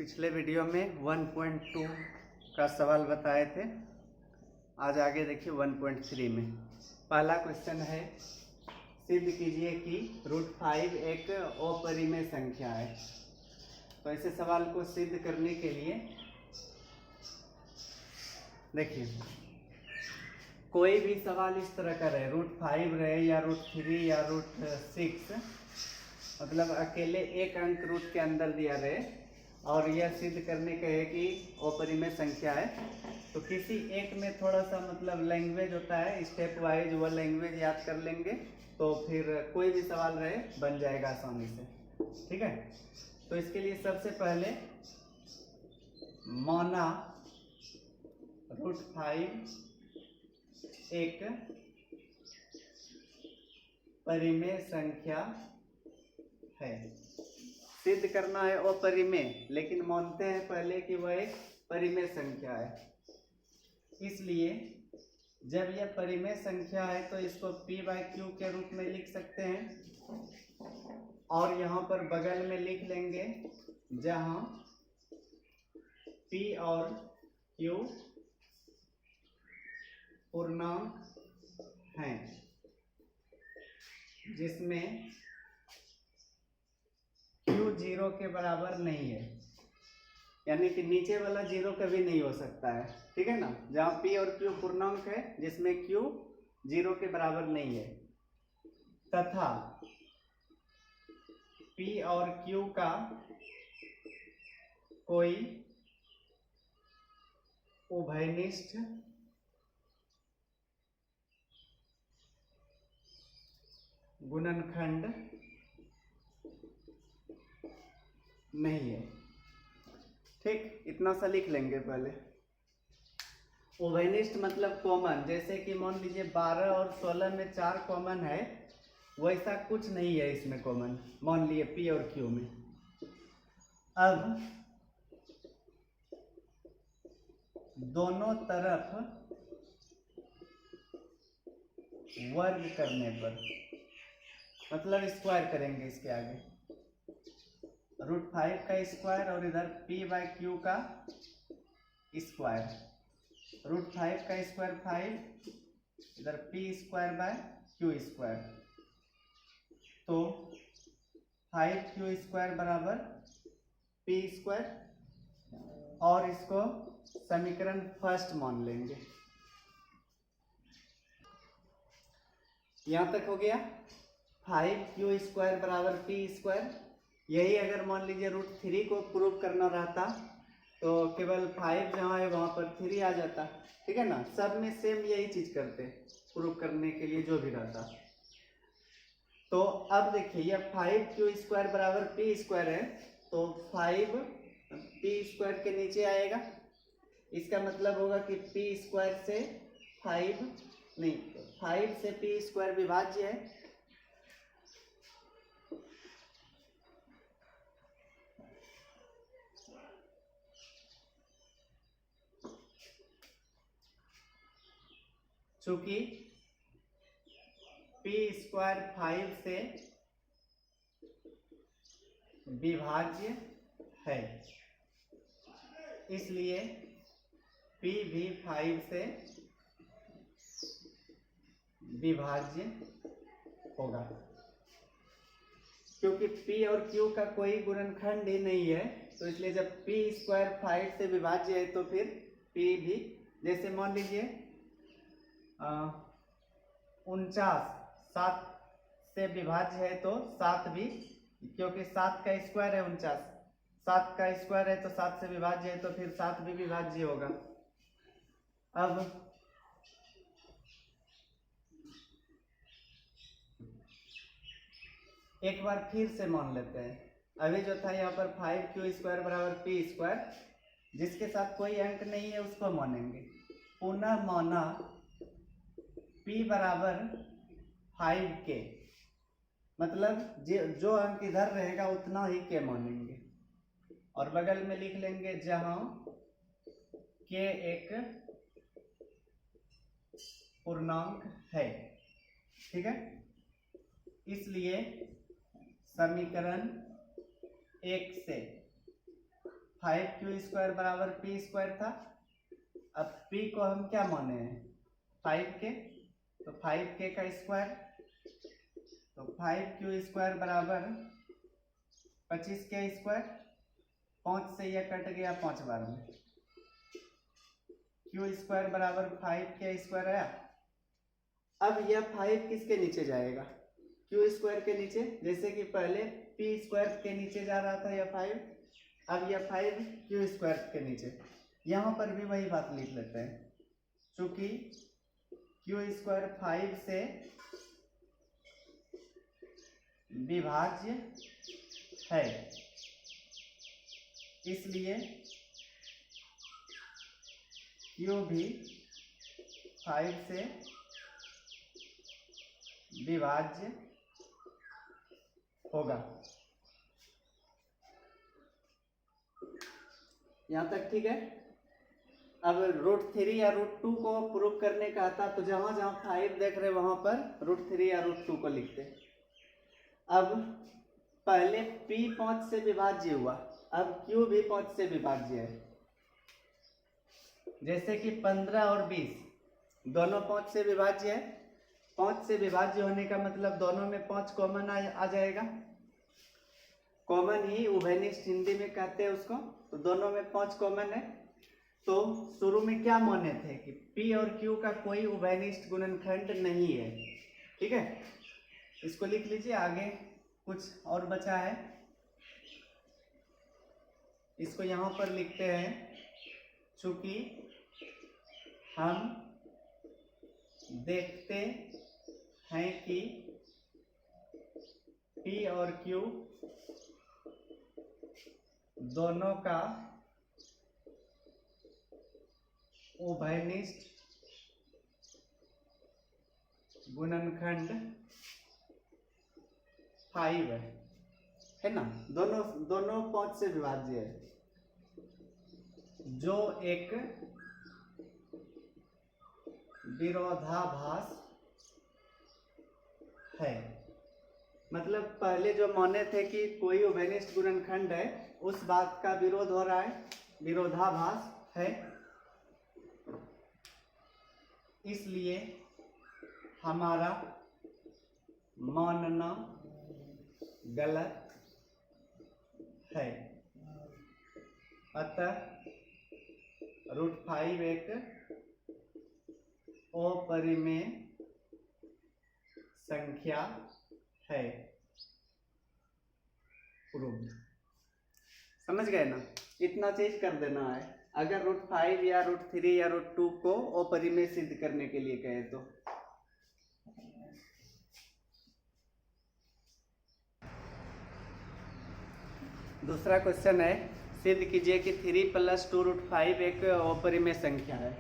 पिछले वीडियो में 1.2 का सवाल बताए थे। आज आगे देखिए 1.3 में पहला क्वेश्चन है, सिद्ध कीजिए कि √5 एक अपरिमेय संख्या है। तो ऐसे सवाल को सिद्ध करने के लिए देखिए, कोई भी सवाल इस तरह का रहे, √5 रहे या √3 या √6, मतलब अकेले एक अंक रूट के अंदर दिया रहे और यह सिद्ध करने का है कि अपरिमेय संख्या है, तो किसी एक में थोड़ा सा मतलब लैंग्वेज होता है, स्टेप वाइज वह लैंग्वेज याद कर लेंगे तो फिर कोई भी सवाल रहे बन जाएगा आसानी से। ठीक है, तो इसके लिए सबसे पहले माना √5 एक परिमेय संख्या है। सिद्ध करना है अपरिमेय, लेकिन मानते हैं पहले कि वह एक परिमेय संख्या है। इसलिए जब यह परिमेय संख्या है तो इसको p/q के रूप में लिख सकते हैं और यहाँ पर बगल में लिख लेंगे जहाँ p और q पूर्णांक हैं, जिसमें q 0 के बराबर नहीं है, यानी कि नीचे वाला 0 कभी नहीं हो सकता है। ठीक है ना, जहाँ p और q पूर्णांक है जिसमें q 0 के बराबर नहीं है, तथा p और q का कोई उभयनिष्ठ गुणनखंड नहीं है। ठीक, इतना सा लिख लेंगे पहले। उभयनिष्ठ मतलब कॉमन, जैसे कि मान लीजिए 12 और 16 में 4 कॉमन है, वैसा कुछ नहीं है इसमें कॉमन, मान लिए p और q में। अब दोनों तरफ वर्ग करने पर, मतलब स्क्वायर करेंगे इसके आगे, √5 का स्क्वायर और इधर p/q का स्क्वायर, √5 का स्क्वायर 5, इधर p²/q², तो 5q² बराबर p², और इसको समीकरण फर्स्ट मान लेंगे। यहां तक हो गया। 5q² बराबर p², यही अगर मान लीजिए √3 को प्रूव करना रहता तो केवल 5 जहाँ है वहां पर 3 आ जाता। ठीक है ना, सब में सेम यही चीज करते प्रूव करने के लिए जो भी रहता। तो अब देखिए यह 5q² बराबर p² है, तो 5 p² के नीचे आएगा, इसका मतलब होगा कि p² से 5 नहीं, 5 से p² विभाज्य है, चूंकि p² 5 से विभाज्य है, इसलिए p भी 5 से विभाज्य होगा। क्योंकि p और q का कोई गुणनखंड ही नहीं है, तो इसलिए जब p² 5 से विभाज्य है तो फिर p भी, जैसे मान लीजिए 49 7 से विभाज्य है तो 7 भी, क्योंकि 7 का स्क्वायर है 49, 7 का स्क्वायर है तो 7 से विभाज्य है, तो फिर 7 भी विभाज्य होगा। अब एक बार फिर से मान लेते हैं, अभी जो था यहाँ पर 5q² बराबर p², जिसके साथ कोई अंक नहीं है उसको मानेंगे। पुनः माना p बराबर 5k, मतलब जो अंक इधर रहेगा उतना ही k मानेंगे, और बगल में लिख लेंगे जहां k एक पूर्णांक है। ठीक है, इसलिए समीकरण 1 से 5q² बराबर p² था। अब p को हम क्या माने हैं 5k, तो 5k का स्क्वायर, तो 5q² बराबर 25k²। 5 से यह कट गया 5 बार में, q² बराबर 5k² आया। अब यह 5 किसके नीचे जाएगा q² के नीचे, जैसे कि पहले p² के नीचे जा रहा था यह 5, अब यह 5 q² के नीचे। यहाँ पर भी वही बात लिख लेते हैं, चूंकि q² 5 से विभाज्य है, इसलिए q भी 5 से विभाज्य होगा। यहाँ तक ठीक है। अब √3 या √2 को प्रूव करने का था, तो जहां जहां 5 देख रहे वहां पर √3 या √2 को लिखते। अब पहले p 5 से विभाज्य हुआ, अब q भी 5 से विभाज्य है। जैसे कि 15 और 20 दोनों 5 से विभाज्य है। 5 से विभाज्य होने का मतलब दोनों में 5 कॉमन आ जाएगा। कॉमन ही उभयनिष्ठ हिंदी में कहते हैं उसको, तो दोनों में 5 कॉमन है। तो शुरू में क्या माने थे कि p और q का कोई उभयनिष्ठ गुणनखंड नहीं है। ठीक है, इसको लिख लीजिए। आगे कुछ और बचा है, इसको यहाँ पर लिखते हैं। चूंकि हम देखते हैं कि p और q दोनों का उभयनिष्ठ गुणनखंड 5 है ना, दोनों 5 से विभाज्य है, जो एक विरोधाभास है। मतलब पहले जो माने थे कि कोई उभयनिष्ठ गुणनखंड है, उस बात का विरोध हो रहा है, विरोधाभास है, इसलिए हमारा मानना गलत है। अतः √5 एक अपरिमेय संख्या है। प्रूव्ड। समझ गए ना, इतना चीज कर देना है अगर √5 या √3 या √2 को अपरिमेय सिद्ध करने के लिए कहे तो। दूसरा क्वेश्चन है, सिद्ध कीजिए कि 3 + 2 √5 एक अपरिमेय संख्या है।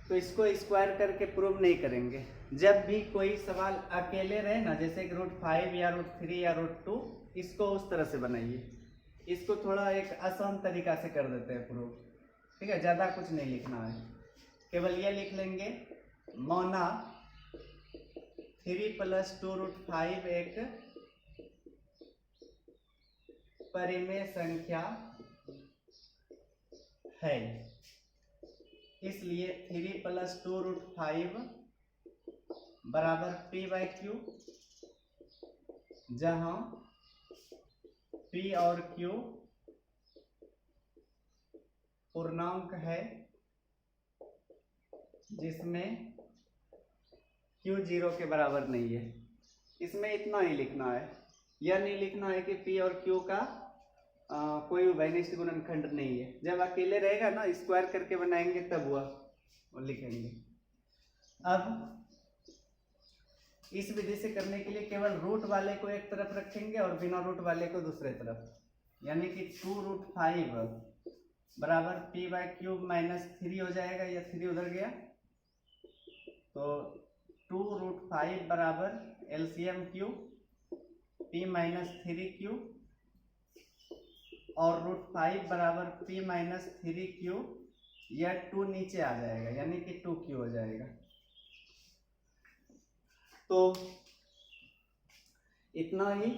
तो इसको स्क्वायर करके प्रूव नहीं करेंगे। जब भी कोई सवाल अकेले रहे ना, जैसे कि √5 या √3 या √2, इसको उस तरह से बनाइए। इसको थोड़ा एक आसान तरीका से कर देते हैं प्रूव। ठीक है, ज़्यादा कुछ नहीं लिखना है, केवल ये लिख लेंगे माना 3 + 2 √5 एक परिमेय संख्या है, इसलिए 3 + 2 √5 बराबर p/q, जहां p और q पूर्णांक है, जिसमें q 0 के बराबर नहीं है। इसमें इतना ही लिखना है, यह नहीं लिखना है कि p और q का कोई उभयनिष्ठ गुणनखंड नहीं है। जब अकेले रहेगा ना, स्क्वायर करके बनाएंगे तब वो लिखेंगे। अब इस विधि से करने के लिए केवल रूट वाले को एक तरफ रखेंगे और बिना रूट वाले को दूसरे तरफ, यानी कि 2 √5 बराबर p/3 -3 हो जाएगा। यह 3 उधर गया, तो 2 √5 बराबर LCM q p -3q, और √5 बराबर p -3q, यह 2 नीचे आ जाएगा, यानी कि 2q हो जाएगा। तो इतना ही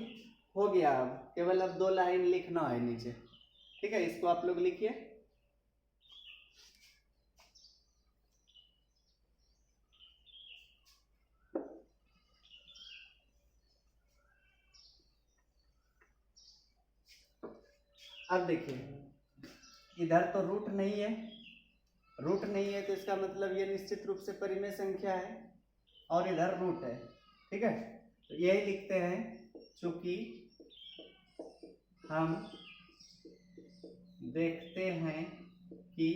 हो गया। अब केवल 2 लाइन लिखना है नीचे। ठीक है, इसको आप लोग लिखिए। अब देखिए इधर तो रूट नहीं है, रूट नहीं है तो इसका मतलब ये निश्चित रूप से परिमेय संख्या है, और इधर रूट है। ठीक है, तो यही लिखते हैं, चूंकि हम देखते हैं कि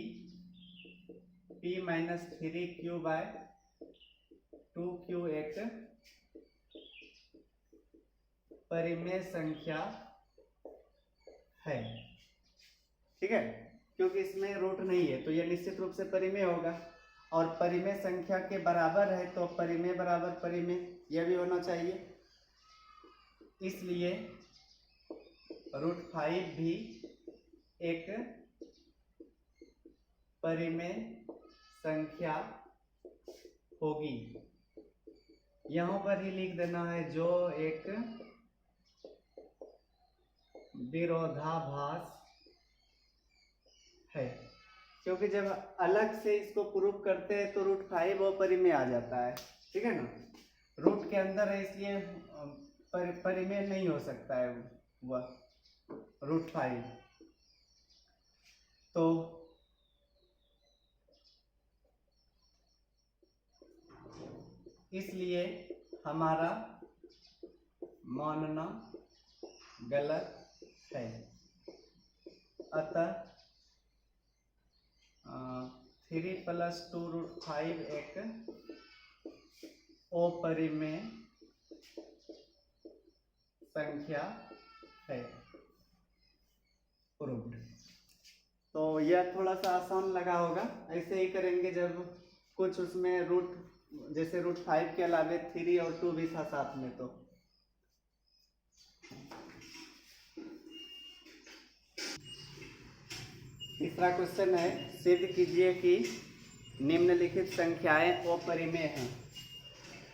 p-3q/2q एक परिमेय संख्या है। ठीक है, क्योंकि इसमें रूट नहीं है तो यह निश्चित रूप से परिमेय होगा, और परिमेय संख्या के बराबर है तो परिमेय बराबर परिमेय यह भी होना चाहिए। इसलिए √5 भी एक परिमेय संख्या होगी। यहां पर ही लिख देना है जो एक विरोधाभास है, क्योंकि जब अलग से इसको प्रूफ करते हैं तो √5 वो परिमेय आ जाता है। ठीक है ना, रूट के अंदर है इसलिए परिमेय नहीं हो सकता है वह √5। तो इसलिए हमारा मानना गलत है। अतः 3 + 2√5 एक अपरिमेय संख्या है। प्रूव्ड। तो यह थोड़ा सा आसान लगा होगा, ऐसे ही करेंगे जब कुछ उसमें रूट, जैसे √5 के अलावे 3 और 2 भी था साथ में। तो तीसरा क्वेश्चन है, सिद्ध कीजिए कि निम्नलिखित संख्याएं अपरिमेय हैं।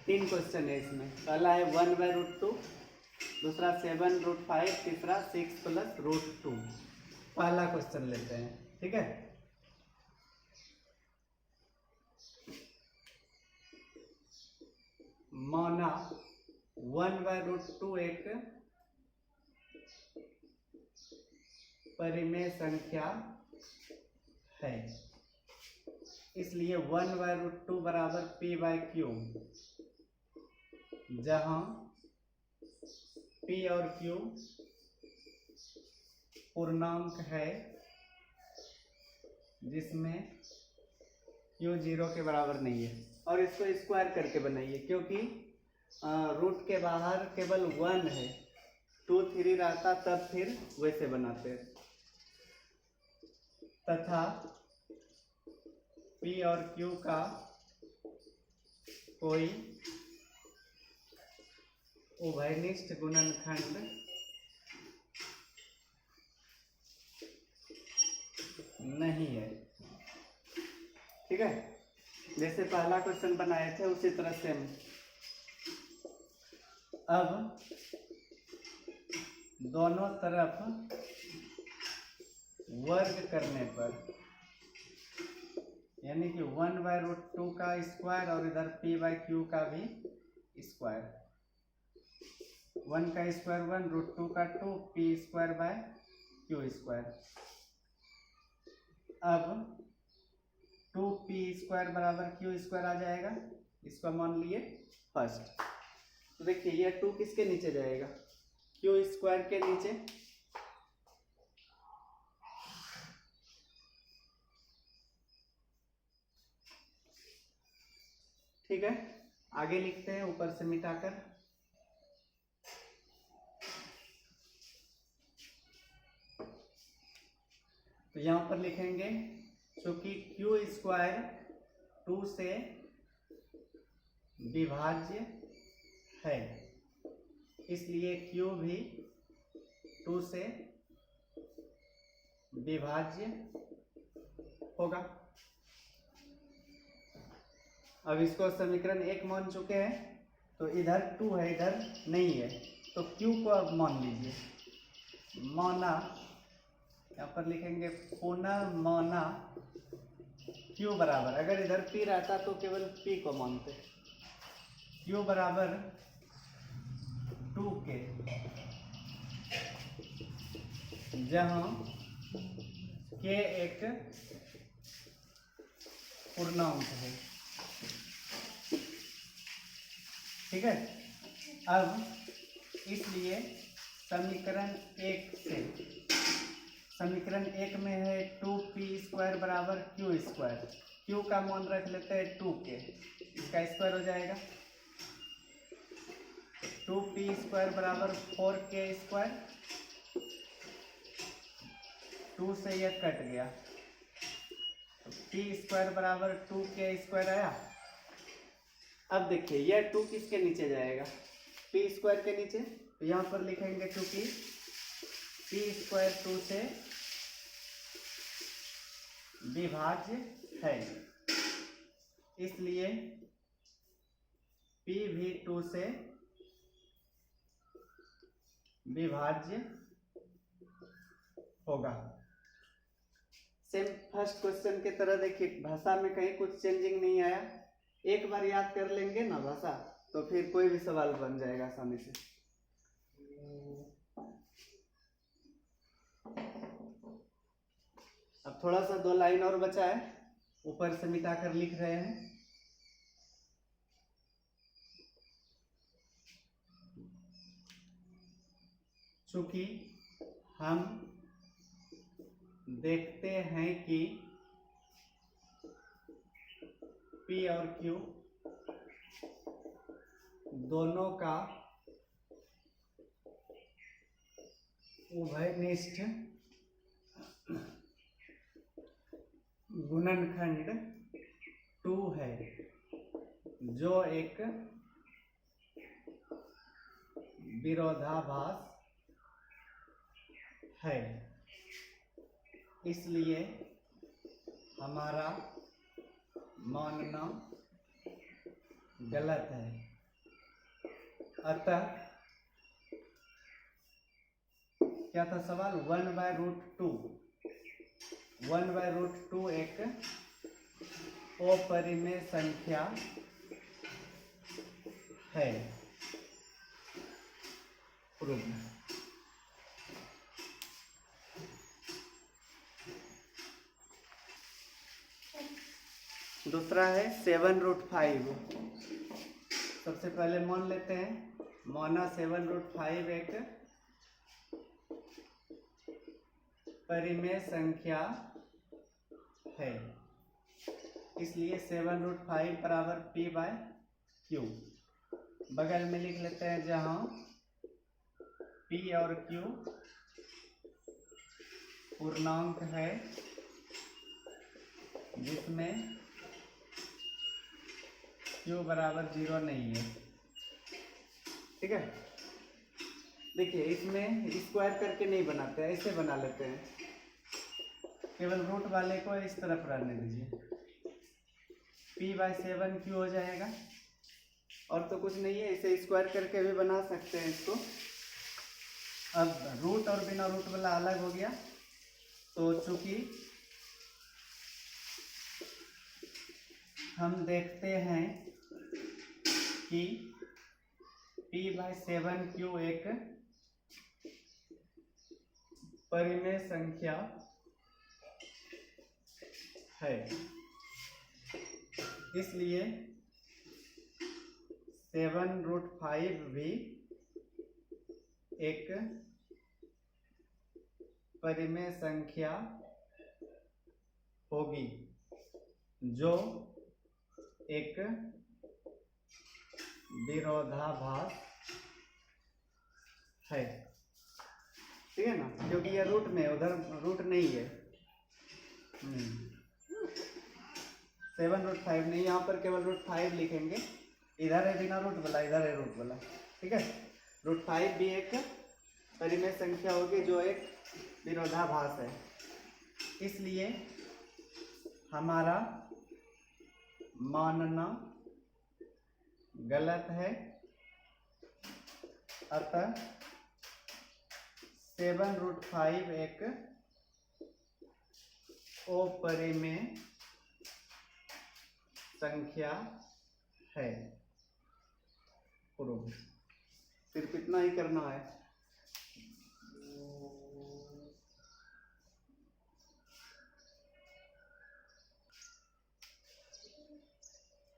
3 क्वेश्चन है इसमें। पहला है 1/√2, दूसरा 7√5, तीसरा 6 + √2। पहला क्वेश्चन लेते हैं। ठीक है, माना 1/√2 एक परिमेय संख्या है, इसलिए 1/√2 बराबर p/q, जहां p और q पूर्णांक है जिसमें q 0 के बराबर नहीं है। और इसको स्क्वायर करके बनाइए, क्योंकि रूट के बाहर केवल 1 है, 2 3 रहता तब फिर वैसे बनाते। तथा p और q का कोई उभयनिष्ठ गुणनखंड नहीं है। ठीक है, जैसे पहला क्वेश्चन बनाए थे उसी तरह से। अब दोनों तरफ वर्ग करने पर, यानी कि 1/√2 का स्क्वायर और इधर p/q का भी स्क्वायर। 1 का स्क्वायर 1, √2 का 2, p² अब 2p² बराबर q² आ जाएगा। इसको मान लिए फर्स्ट। तो देखिए ये 2 किसके नीचे जाएगा? q² के नीचे। ठीक है, आगे लिखते हैं ऊपर से मिटाकर। तो यहां पर लिखेंगे क्योंकि q² 2 से विभाज्य है, इसलिए q भी 2 से विभाज्य होगा। अब इसको समीकरण 1 मान चुके हैं, तो इधर 2 है, इधर नहीं है, तो q को अब मान लीजिए। माना यहाँ पर लिखेंगे पुनर्मौना Q बराबर, अगर इधर P रहता तो केवल P को मानते, Q बराबर 2K, जहाँ K एक पूर्णांक है। ठीक है, अब इसलिए समीकरण 1 से, समीकरण 1 में है 2p² बराबर q², q का मान रख लेते हैं 2k, इसका स्क्वायर हो जाएगा 2p² बराबर 4k², 2 से यह कट गया, p² बराबर 2k² आया। अब देखिए यह 2 किसके नीचे जाएगा, p² के नीचे, तो यहाँ पर लिखेंगे चूंकि p² 2 से विभाज्य है, इसलिए p भी 2 से विभाज्य होगा। सेम फर्स्ट क्वेश्चन की तरह देखिए, भाषा में कहीं कुछ चेंजिंग नहीं आया, एक बार याद कर लेंगे ना भाषा, तो फिर कोई भी सवाल बन जाएगा आसानी से। अब थोड़ा सा 2 लाइन और बचा है, ऊपर से मिटाकर लिख रहे हैं। चूंकि हम देखते हैं कि P और Q दोनों का उभयनिष्ठ गुणनखंड 2 है, जो एक विरोधाभास है, इसलिए हमारा मानना गलत है। अतः क्या था सवाल, 1/√2, 1/√2 एक अपरिमेय संख्या है। प्रूफ। दूसरा है 7√5। सबसे पहले मान लेते हैं, माना 7√5 एक परिमेय संख्या है, इसलिए 7√5 बराबर p/q। बगल में लिख लेते हैं जहां p और q पूर्णांक है, जिसमें q बराबर 0 नहीं है। ठीक है, देखिए इसमें स्क्वायर करके नहीं बनाते, ऐसे बना लेते हैं, केवल रूट वाले को इस तरफ रहने दीजिए, p/7q हो जाएगा, और तो कुछ नहीं है, इसे स्क्वायर करके भी बना सकते हैं इसको। अब रूट और बिना रूट वाला अलग हो गया, तो चूंकि हम देखते हैं कि p/7q एक परिमेय संख्या है, इसलिए 7√5 भी एक परिमेय संख्या होगी, जो एक विरोधाभास है। ठीक है ना, क्योंकि ये रूट में, उधर रूट नहीं है। 7√5 नहीं, यहाँ पर केवल √5 लिखेंगे, इधर है बिना रूट वाला, इधर है रूट वाला। ठीक है, √5 भी एक परिमेय संख्या होगी, जो एक विरोधाभास है, इसलिए हमारा मानना गलत है। अतः 7√5 एक अपरिमेय संख्या है। प्रूव। सिर्फ इतना ही करना है।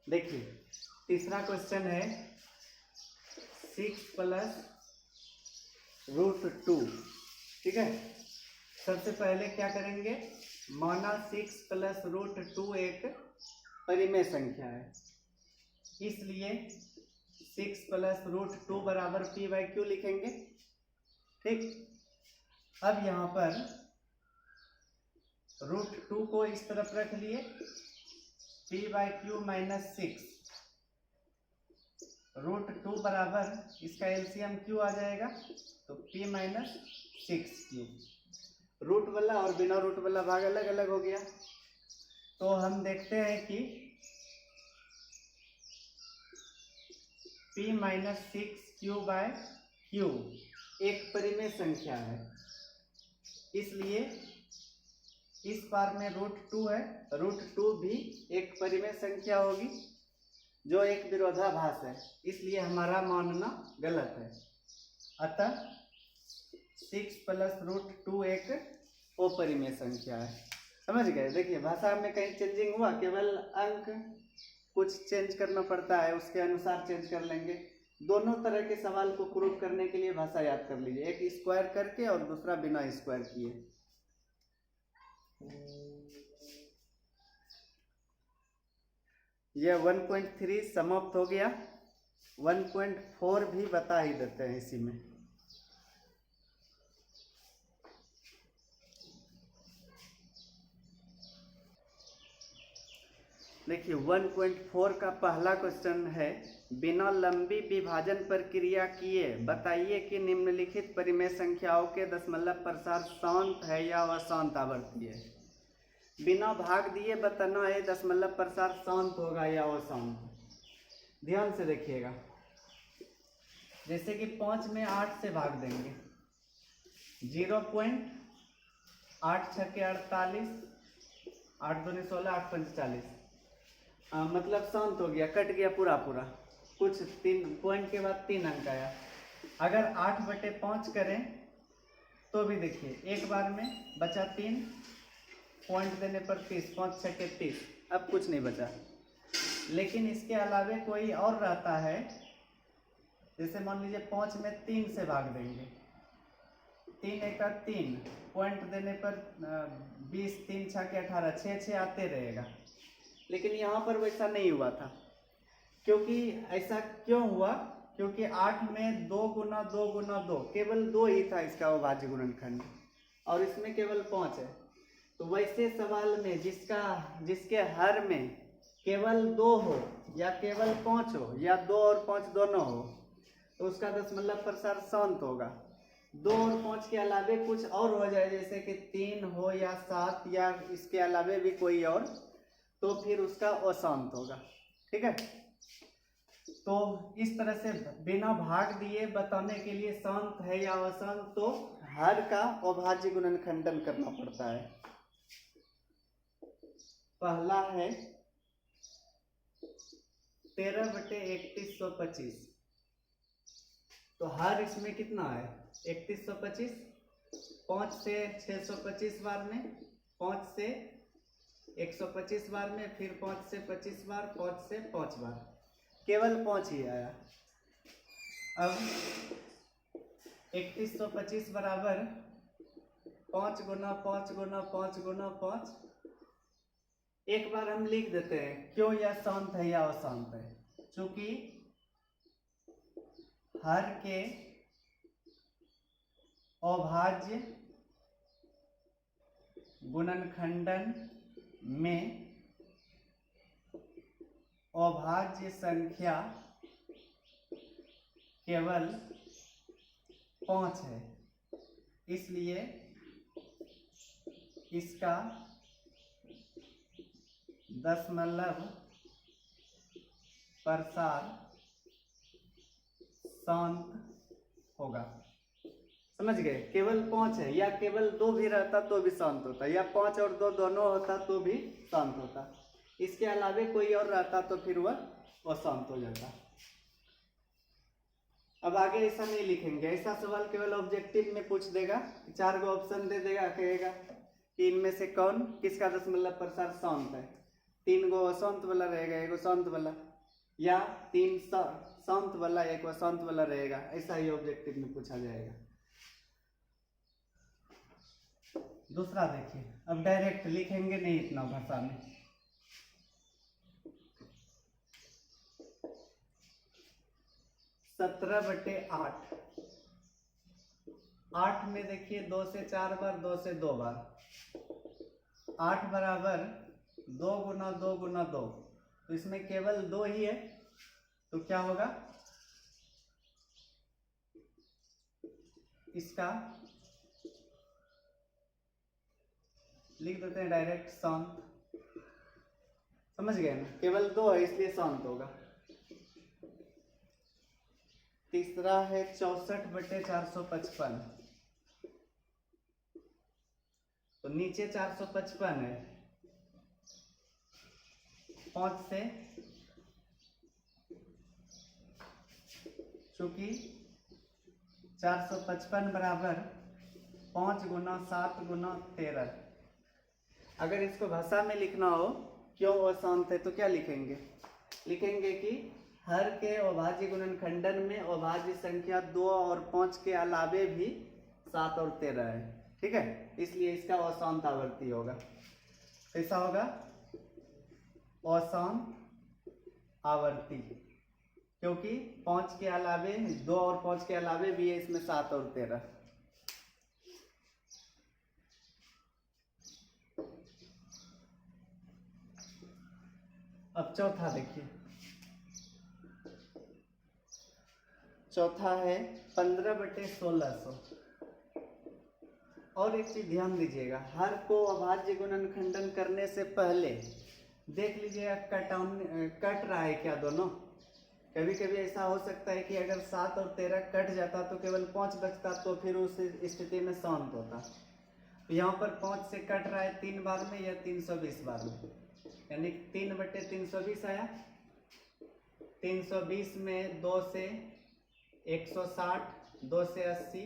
देखिए तीसरा क्वेश्चन है 6 + √2। ठीक है, सबसे पहले क्या करेंगे, माना 6 + √2 एक परिमेय संख्या है, इसलिए 6 + √2 बराबर p/q लिखेंगे। ठीक, अब यहाँ पर √2 को इस तरफ रख लिए, p/q - 6 √2 बराबर इसका एलसीएम q आ जाएगा, तो p - 6q। रूट वाला और बिना रूट वाला भाग अलग अलग हो गया। तो हम देखते हैं कि p - 6q/q एक परिमेय संख्या है, इसलिए इस बार में √2 है, √2 भी एक परिमेय संख्या होगी जो एक विरोधाभास है, इसलिए हमारा मानना गलत है। अतः 6 + √2 एक अपरिमेय संख्या है। समझ गए? देखिए भाषा में कहीं चेंजिंग हुआ, केवल अंक कुछ चेंज करना पड़ता है, उसके अनुसार चेंज कर लेंगे। दोनों तरह के सवाल को प्रूव करने के लिए भाषा याद कर लीजिए, एक स्क्वायर करके और दूसरा बिना स्क्वायर किए। यह 1.3 समाप्त हो गया। 1.4 भी बता ही देते हैं इसी में। देखिए 1.4 का पहला क्वेश्चन है, बिना लंबी विभाजन प्रक्रिया किए बताइए कि निम्नलिखित परिमेय संख्याओं के दशमलव प्रसार शांत है या अशांत आवर्ती है। बिना भाग दिए बताना है दशमलव प्रसार शांत होगा या अशांत। ध्यान से देखिएगा, जैसे कि 5 में 8 से भाग देंगे, 0.8 × 48, 8 दूनी 16, 8 पंच 40, मतलब शांत हो गया, कट गया पूरा पूरा। कुछ 3 पॉइंट के बाद 3 अंक आया। अगर 8/5 करें तो भी देखिए एक बार में बचा 3, पॉइंट देने पर 30, 5 × 6 = 30, अब कुछ नहीं बचा। लेकिन इसके अलावे कोई और रहता है, जैसे मान लीजिए 5 में 3 से भाग देंगे, 3 × 1 = 3, पॉइंट देने पर 20, 3 × 6 = 18, 6 6 आते रहेगा। लेकिन यहाँ पर वैसा नहीं हुआ था। क्योंकि ऐसा क्यों हुआ? क्योंकि 8 में 2 × 2 × 2 केवल 2 ही था इसका अभाज्य गुणनखंड, और इसमें केवल 5 है। तो वैसे सवाल में जिसके हर में केवल 2 हो या केवल 5 हो या 2 और 5 दोनों हो, तो उसका दशमलव प्रसार शांत होगा। 2 और 5 के अलावे कुछ और हो जाए, जैसे कि 3 हो या 7 या इसके अलावे भी कोई और, तो फिर उसका अशांत होगा। ठीक है, तो इस तरह से बिना भाग दिए बताने के लिए शांत है या अशांत, तो हर का अभाज्य गुणनखंडन करना पड़ता है। पहला है 13/3125, तो हर इसमें कितना है 3125, 5 से 625 बार में, 5 से 125 बार में, फिर 5 से 25 बार, 5 से 5 बार, केवल 5 ही आया। अब 3125 बराबर 5 × 5 × 5 × 5। एक बार हम लिख देते हैं क्यों यह शांत है या अशांत है। चूंकि हर के अभाज्य गुणनखंडन में अभाज्य संख्या केवल 5 है, इसलिए इसका दशमलव प्रसार शांत होगा। समझ गए, केवल 5 है, या केवल 2 भी रहता तो भी शांत होता, या 5 और 2 दोनों होता तो भी शांत होता। इसके अलावे कोई और रहता तो फिर वह अशांत हो जाता। अब आगे ऐसा नहीं लिखेंगे, ऐसा सवाल केवल ऑब्जेक्टिव में पूछ देगा, 4 गो ऑप्शन दे देगा, कहेगा कि इनमें से कौन किसका दशमलव प्रसार शांत है। 3 गो अशांत वाला रहेगा, 1 शांत वाला, या 3 शांत वाला 1 अशांत वाला रहेगा, ऐसा ही ऑब्जेक्टिव में पूछा जाएगा। दूसरा देखिए, अब डायरेक्ट लिखेंगे नहीं इतना भाषा में। सत्रह बटे 8, 8 में देखिए 2 से 4 बार, 2 से 2 बार, 8 बराबर 2 गुना 2 गुना 2, तो इसमें केवल 2 ही है, तो क्या होगा, इसका लिख देते हैं डायरेक्ट शांत। समझ गए ना, केवल 2 है इसलिए शांत होगा। तीसरा है 64 बटे 455, तो नीचे 455 है, 5 से, चूंकि 455 बराबर 5 गुना 7 गुना 13। अगर इसको भाषा में लिखना हो क्यों अशांत है तो क्या लिखेंगे, लिखेंगे कि हर के अभाज्य गुणनखंडन में अभाज्य संख्या 2 और 5 के अलावे भी 7 और 13 है, ठीक है, इसलिए इसका अशांत आवर्ती होगा। कैसा होगा, अशांत आवर्ती, क्योंकि 5 के अलावे 2 और 5 के अलावे भी है इसमें 7 और 13। अब चौथा देखिए, चौथा है 15 बटे 1600। और एक चीज ध्यान दीजिएगा, हर को अभाज्य गुणनखंडन करने से पहले देख लीजिएगा कट रहा है क्या दोनों। कभी कभी ऐसा हो सकता है कि अगर 7 और 13 कट जाता तो केवल 5 बचता, तो फिर उस स्थिति में शांत होता। तो यहाँ पर 5 से कट रहा है 3 बार में या 320 बार में, यानी 3 बटे 320 आया। 320 में 2 से 160, 2 से 80,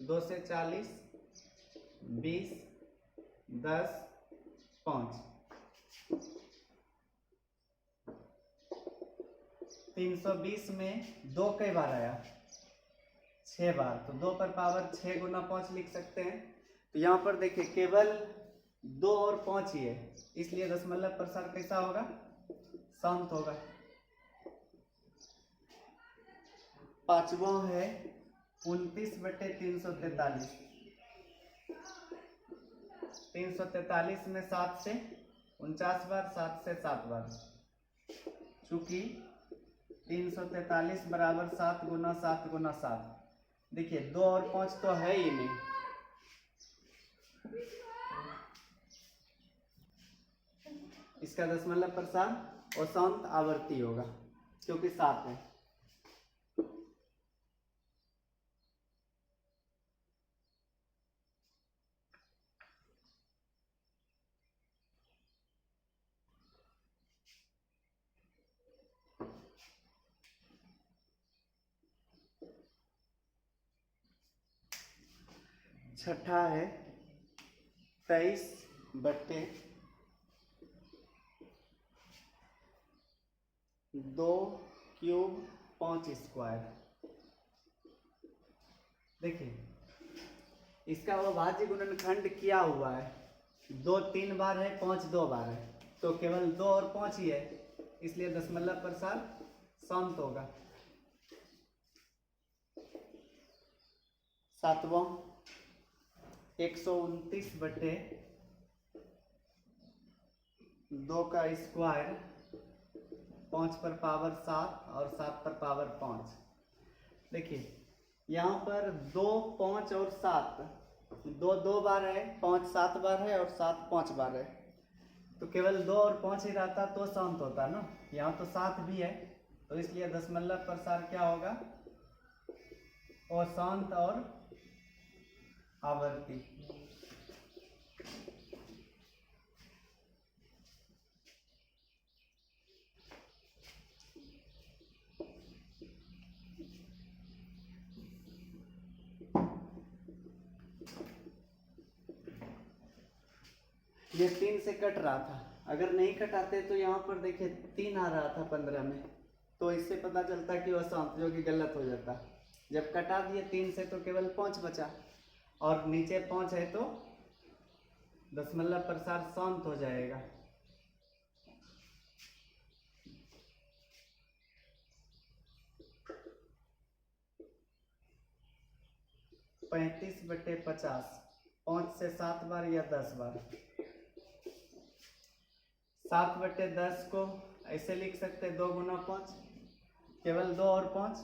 2 से 40, 20, 10, 5, 320 में 2 कई बार आया, 6 बार, तो 2 पर पावर 6 गुना 5 लिख सकते हैं। तो यहाँ पर देखिए केवल 2 और 5 ही है, इसलिए दशमलव प्रसार कैसा होगा, शांत होगा। पांचवा है 29 बटे 343। 343 में 7 से 49 बार, 7 से 7 बार, चूंकि 343 बराबर 7 गुना 7 गुना 7। देखिए 2 और 5 तो है ही नहीं, इसका दशमलव प्रसार अशांत आवर्ती होगा क्योंकि 7 है। छठा है 23 बटे 2 क्यूब 5 स्क्वायर। देखिए इसका अभाज्य गुणनखंड किया हुआ है, 2 3 बार है, 5 2 बार है, तो केवल 2 और 5 ही है, इसलिए दशमलव प्रसार शांत होगा। सातवां 129 बटे 2 का स्क्वायर, 5 पर पावर 7 और 7 पर पावर 5। देखिए यहाँ पर 2 5 और 7, 2 2 बार है, 5 7 बार है और 7 5 बार है, तो केवल 2 और 5 ही रहता तो शांत होता ना। यहाँ तो 7 भी है, तो इसलिए दशमलव प्रसार क्या होगा, अशांत और आवर्ती। ये 3 से कट रहा था, अगर नहीं कटाते तो यहाँ पर देखिए 3 आ रहा था 15 में, तो इससे पता चलता कि वह शांत, जो कि गलत हो जाता। जब कटा दिए 3 से तो केवल 5 बचा, और नीचे 5 है तो दशमलव प्रसार शांत हो जाएगा। पैंतीस बटे 50, 5 से 7 बार या 10 बार। 7 बटे 10 को ऐसे लिख सकते 2 गुना 5, केवल 2 और 5,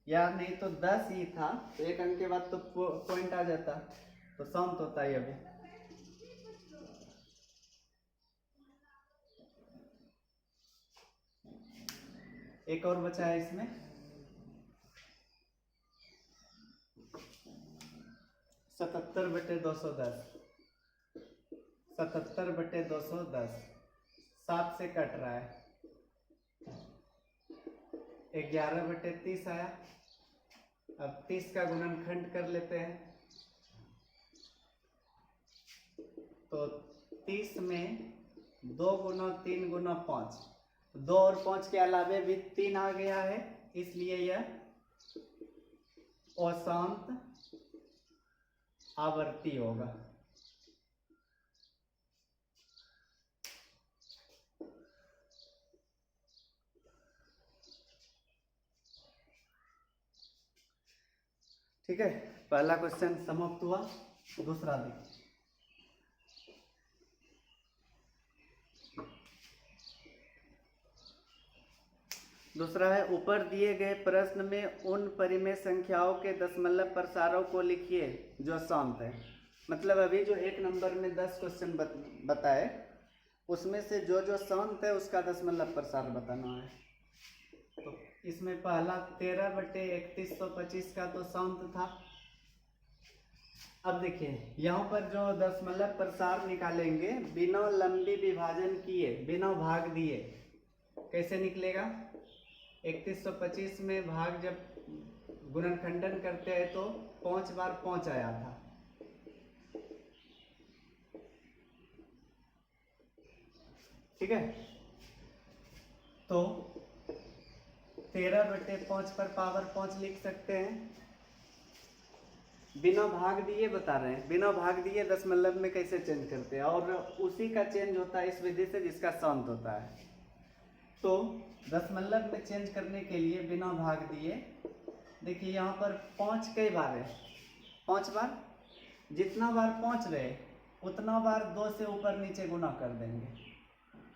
या नहीं तो 10 ही था तो एक अंक के बाद तो पॉइंट आ जाता, तो शांत होता है अभी। एक और बचा है इसमें, 77 बटे 210, 77 बटे 210, 7 से कट रहा है, 11 बटे 30 आया। अब 30 का गुणनखंड कर लेते हैं, तो 30 में 2 गुना 3 गुना 5, 2 और 5 के अलावे भी 3 आ गया है, इसलिए यह अशांत आवर्ती होगा। ठीक है, पहला क्वेश्चन समाप्त हुआ। दूसरा देखिए, दूसरा है ऊपर दिए गए प्रश्न में उन परिमेय संख्याओं के दशमलव प्रसारों को लिखिए जो शांत है। मतलब अभी जो 1 नंबर में 10 क्वेश्चन बताए, उसमें से जो जो शांत है उसका दशमलव प्रसार बताना है। तो इसमें पहला 13 बटे 3125 का तो शांत था। अब देखिए यहाँ पर जो दशमलव प्रसार निकालेंगे बिना लंबी विभाजन किए, बिना भाग दिए, कैसे निकलेगा? 3125 में भाग जब गुणनखंडन करते हैं तो 5 बार 5 आया था, ठीक है। तो 13 बटे 5 पर पावर 5 लिख सकते हैं। बिना भाग दिए बता रहे हैं, बिना भाग दिए दशमलव में कैसे चेंज करते हैं, और उसी का चेंज होता है इस विधि से जिसका शांत होता है। तो दशमलव में चेंज करने के लिए बिना भाग दिए, देखिए यहाँ पर 5 कई बार है, 5 बार, जितना बार 5 रहे उतना बार 2 से ऊपर नीचे गुना कर देंगे,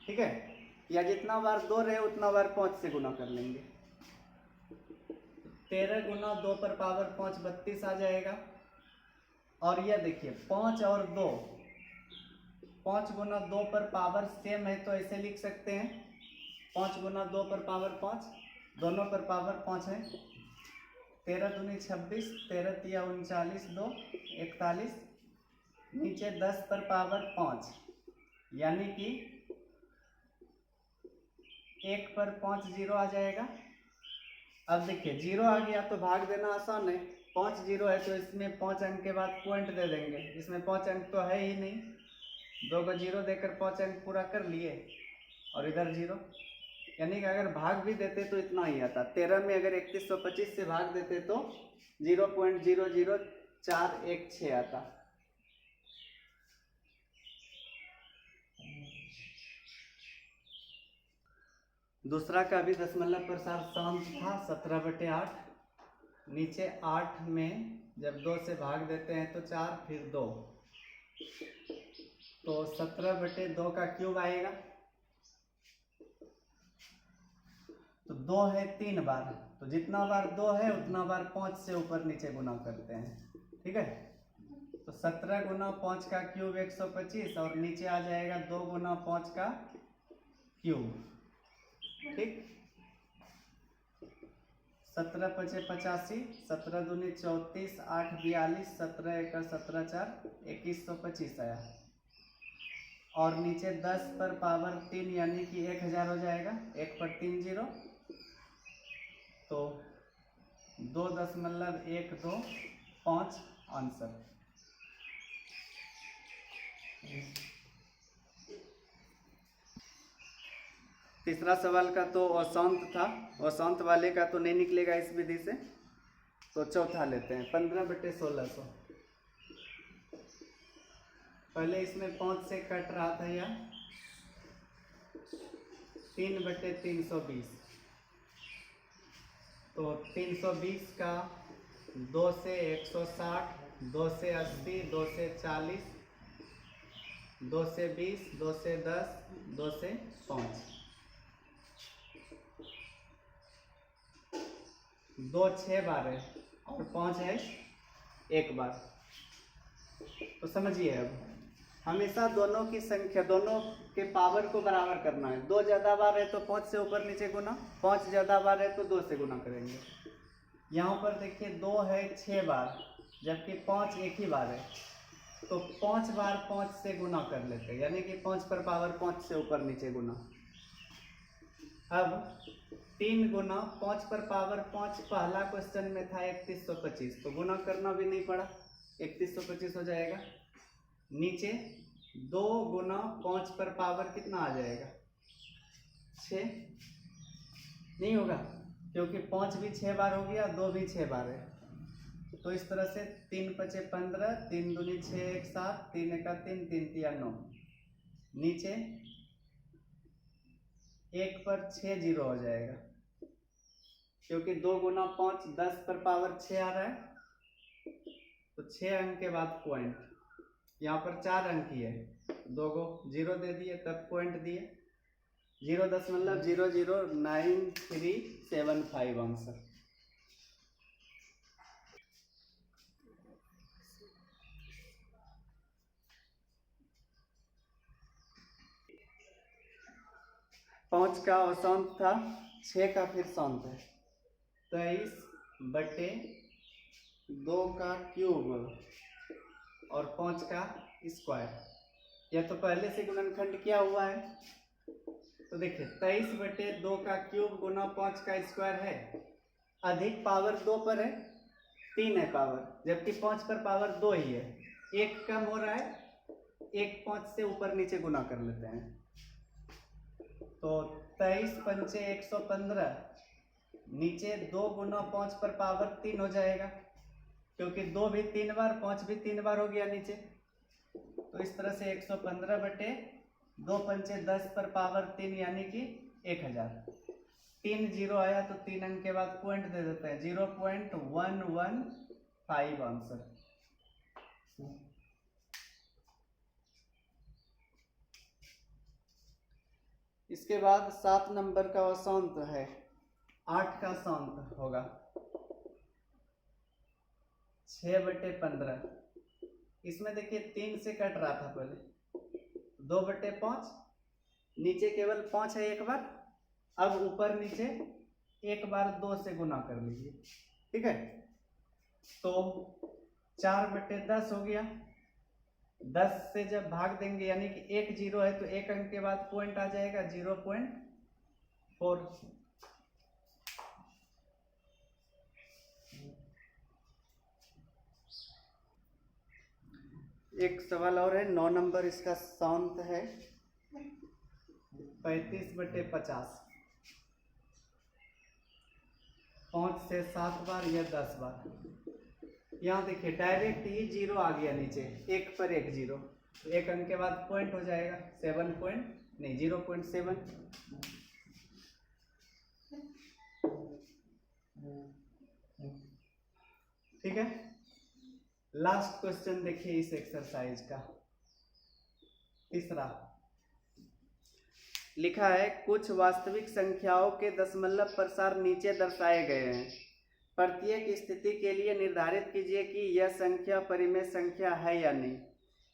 ठीक है, या जितना बार 2 रहे उतना बार 5 से गुना कर लेंगे। 13 गुना 2 पर पावर 5 32 आ जाएगा। और यह देखिए 5 और 2, 5 गुना 2 पर पावर सेम है तो ऐसे लिख सकते हैं 5 गुना 2 पर पावर 5, दोनों पर पावर 5 है। 13 दूनी 26, 13 तिया 39, 2 41, नीचे 10 पर पावर 5, यानी कि 1 पर 5 जीरो आ जाएगा। अब देखिए जीरो आ गया तो भाग देना आसान है, 5 जीरो है तो इसमें 5 अंक के बाद पॉइंट दे देंगे, इसमें 5 अंक तो है ही नहीं, 2 को जीरो देकर 5 अंक पूरा कर लिए, और इधर जीरो, यानी कि अगर भाग भी देते तो इतना ही आता। 13 में अगर 3125 से भाग देते तो 0.00416 आता। दूसरा का भी दशमलव प्रसार शांत था, 17 बटे 8, नीचे 8 में जब 2 से भाग देते हैं तो 4, फिर 2, तो 17 बटे 2 का क्यूब आएगा। तो 2 है 3 बार, तो जितना बार 2 है उतना बार 5 से ऊपर नीचे गुना करते हैं, ठीक है। तो 17 गुना 5 का क्यूब 125, और नीचे आ जाएगा 2 गुना 5 का क्यूब, ठीक। 17 पचे 85, 17 दूनी 34, 8 42, 17 एक 17 4 2125 आया। और नीचे 10 पर पावर 3 यानी कि 1000 हो जाएगा, 1 पर 3 जीरो, तो 2.1255 आंसर। तीसरा सवाल का तो अशांत था, अशांत वाले का तो नहीं निकलेगा इस विधि से, तो चौथा लेते हैं 15/1600। पहले इसमें 5 से कट रहा था यह 3/320, तो 320 का 2 से 160, 2 से 80, 2 से 40, 2 से 20, 2 से 10, 2 से 5, 2 6 बार है और 5 है एक बार। तो समझिए, अब हमेशा दोनों की संख्या, दोनों के पावर को बराबर करना है। 2 ज़्यादा बार है तो 5 से ऊपर नीचे गुना, 5 ज़्यादा बार है तो 2 से गुना करेंगे। यहाँ पर देखिए 2 है 6 बार, जबकि 5 एक ही बार है, तो 5 बार 5 से गुना कर लेते हैं, यानी कि 5 पर पावर 5 से ऊपर नीचे गुना। अब 3 गुना 5 पर पावर 5 पहला क्वेश्चन में था 3125, तो गुना करना भी नहीं पड़ा, 3125 हो जाएगा। नीचे 2 गुना 5 पर पावर कितना आ जाएगा, 6 नहीं होगा, क्योंकि 5 भी 6 बार हो गया, 2 भी 6 बार है। तो इस तरह से 3 पचे 15, 3 दूनी 6 1 7, 3 एका 3, 3 तिया 9। नीचे 1 पर 6 जीरो हो जाएगा, क्योंकि 2 गुना 5 10 पर पावर 6 आ रहा है, तो 6 अंक के बाद पॉइंट, यहाँ पर 4 अंक ही है, 2 को जीरो दे दिए तब पॉइंट दिए, 0.0099375 आंसर। पाँच का अशांत था, 6 का फिर शांत है, 23/2 का क्यूब और 5 का स्क्वायर। यह तो पहले से गुणनखंड किया हुआ है, तो देखिए 23/2 का क्यूब गुना 5 का स्क्वायर है, अधिक पावर 2 पर है, 3 है पावर, जबकि 5 पर पावर 2 ही है, 1 कम हो रहा है, 1 5 से ऊपर नीचे गुना कर लेते हैं, तो 23 पंचे 115, नीचे 2 गुना 5 पर पावर 3 हो जाएगा, क्योंकि 2 भी 3 बार, 5 भी 3 बार हो गया नीचे, तो इस तरह से 115/2 पंचे 10 पर पावर 3 यानी कि 1000। 3 जीरो आया तो 3 अंक के बाद पॉइंट दे देते हैं, 0.115 आंसर। इसके बाद 7 नंबर का अशांत है, 8 का शांत होगा 6/15। इसमें देखिए 3 से कट रहा था पहले, 2/5, नीचे केवल 5 है एक बार, अब ऊपर नीचे एक बार 2 से गुना कर लीजिए, ठीक है, तो 4/10 हो गया, 10 से जब भाग देंगे यानी कि 1 जीरो है तो 1 अंक के बाद पॉइंट आ जाएगा 0.4। एक सवाल और है, 9 नंबर, इसका शांत है 35/50, 5 से 7 बार या 10 बार। यहाँ देखिए डायरेक्ट ही जीरो आ गया नीचे, 1 पर 1 जीरो, तो 1 अंक के बाद पॉइंट हो जाएगा 0.7। ठीक है, लास्ट क्वेश्चन देखिए इस एक्सरसाइज का, तीसरा लिखा है कुछ वास्तविक संख्याओं के दशमलव प्रसार नीचे दर्शाए गए हैं, प्रत्येक स्थिति के लिए निर्धारित कीजिए कि यह संख्या परिमेय संख्या है या नहीं।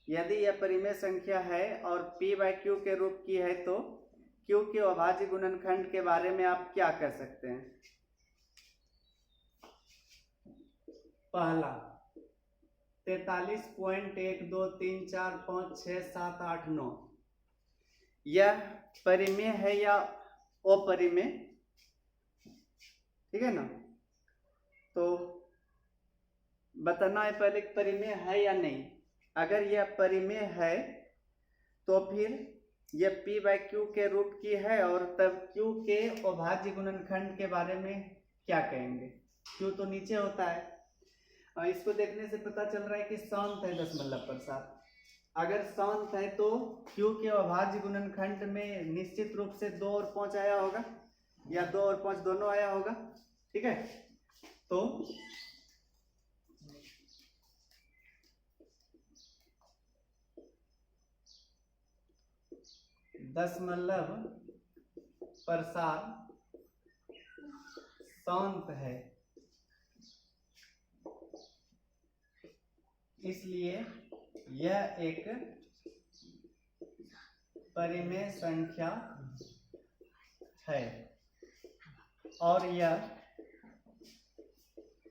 यदि यह परिमेय संख्या है और p/q के रूप की है तो q के अभाज्य गुणनखंड के बारे में आप क्या कह सकते हैं। पहला 43.123456789 यह परिमेय है या अपरिमेय, ठीक है ना। तो बताना है पहले परिमेय है या नहीं। अगर यह परिमेय है तो फिर यह p बाई क्यू के रूट की है, और तब q के अभाज्य गुणनखंड के बारे में क्या कहेंगे। q तो नीचे होता है, और इसको देखने से पता चल रहा है कि शांत है दशमलव प्रसार। अगर शांत है तो q के अभाज्य गुणनखंड में निश्चित रूप से 2 और 5 आया होगा, या 2 और 5 दोनों आया होगा, ठीक है। तो दशमलव प्रसार शांत है, इसलिए यह एक परिमेय संख्या है, और यह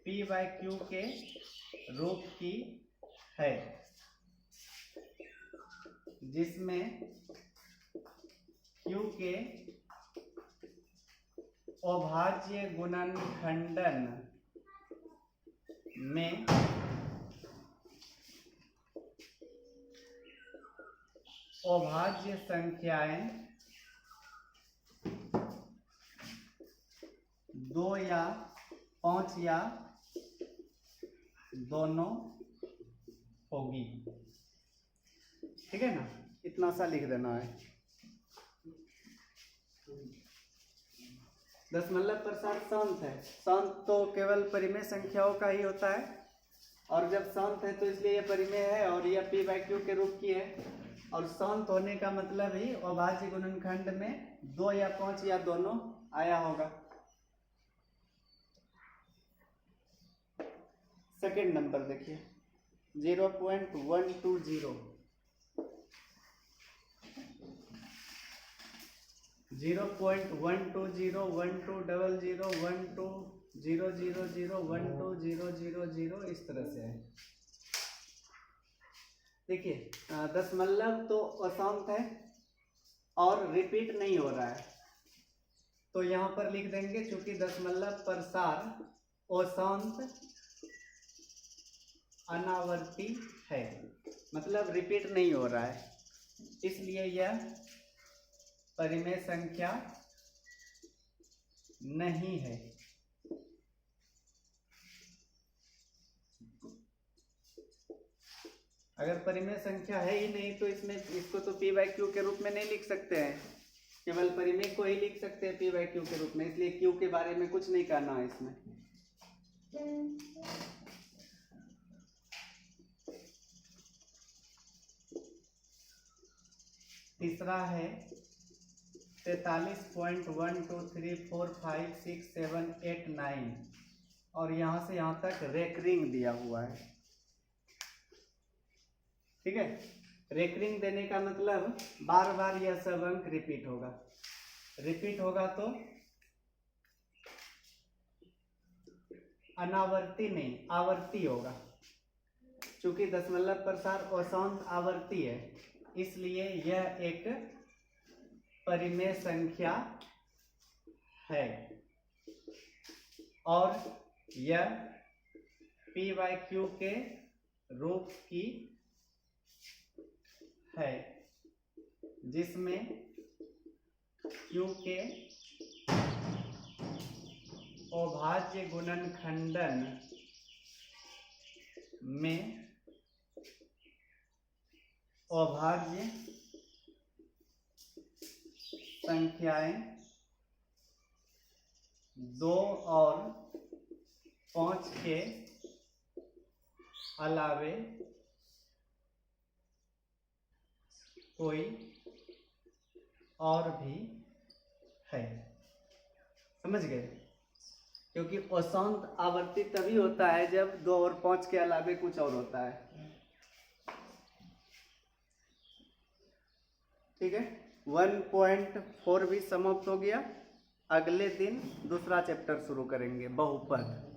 p बाई क्यू के रूप की है, जिसमें q के अभाज्य गुणनखंडन में अभाज्य संख्याएं 2 या 5 या दोनों होगी, ठीक है ना। इतना सा लिख देना है। दशमलव प्रसार शांत है। शांत तो केवल परिमेय संख्याओं का ही होता है, और जब शांत है तो इसलिए यह परिमेय है, और यह p बाई क्यू के रूप की है। और शांत होने का मतलब ही अभाज्य गुणनखंड में 2 या 5 या दोनों आया होगा। सेकंड नंबर देखिए 0.120 0.1201200120000 इस तरह से है। देखिए दशमलव तो अशांत है और रिपीट नहीं हो रहा है, तो यहाँ पर लिख देंगे चूंकि दशमलव प्रसार अशांत अनावर्ती है, मतलब रिपीट नहीं हो रहा है, इसलिए यह परिमेय संख्या नहीं है। अगर परिमेय संख्या है ही नहीं तो इसमें इसको तो p बाई क्यू के रूप में नहीं लिख सकते हैं, केवल परिमेय को ही लिख सकते हैं p बाई क्यू के रूप में, इसलिए q के बारे में कुछ नहीं कहना है इसमें। तीसरा है 43.123456789 और यहाँ से यहाँ तक रेकरिंग दिया हुआ है, ठीक है। रेकरिंग देने का मतलब बार बार यह सब अंक रिपीट होगा। रिपीट होगा तो अनावर्ती नहीं आवर्ती होगा, चूंकि दशमलव प्रसार अशांत आवर्ती है, इसलिए यह एक परिमेय संख्या है, और यह p बाई क्यू के रूप की है, जिसमें q के अभाज्य गुणनखंडन में अभाज्य संख्याएं 2 और 5 के अलावे कोई और भी है। समझ गए? क्योंकि अशांत आवर्ती तभी होता है जब 2 और 5 के अलावे कुछ और होता है, ठीक है। 1.4 भी समाप्त हो गया। अगले दिन दूसरा चैप्टर शुरू करेंगे, बहुपद।